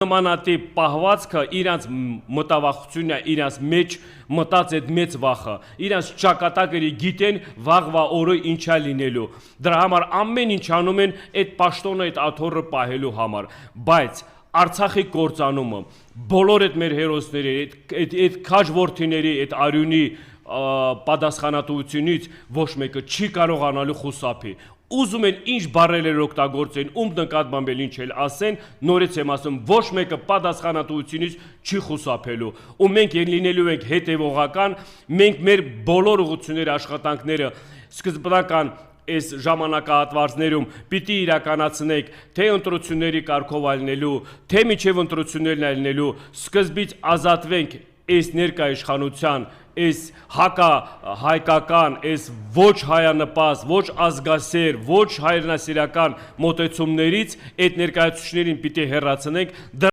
Նմանատիպ պահվածքը իրանց մտավախությունն է, իրանց մեջ մտած այդ մեծ վախը, իրանց ճակատագրի գիտեն վաղվա օրը ինչա լինելու, դրա համար ամեն ինչ անում են այդ պաշտոնը, այդ աթոռը պահելու համար, բայց Արցախի կործանումը, բոլոր այդ մեր հերոսների, այդ քաջ որդիների, այդ արյունի պատասխանատվությունից ոչ մեկը չի կարողանալու խուսափի։ Ուզում են ինչ բառեր օգտագործեն, նկատմամբ էլ ինչ էլ ասեն, նորից եմ ասում, ոչ մեկը պատասխանատվությունից չի խուսափելու։ Ու մենք լինելու ենք հետևողական, մենք մեր բոլոր ուղղությունները, աշխատանքները սկզբնական այս ժամանակահատվածներում պիտի իրականացնենք, թե ընտրությունների կարգով ալնելու, թե միջև ընտրություններն ալնելու, սկզբից ազատվենք այս ներկայիշխանության, այս հայկական, այս ոչ հայանպաստ, ոչ ազգասեր, ոչ հայրենասիրական մոտեցումներից այդ ներկայացուցիչներին պիտի հեռացնենք։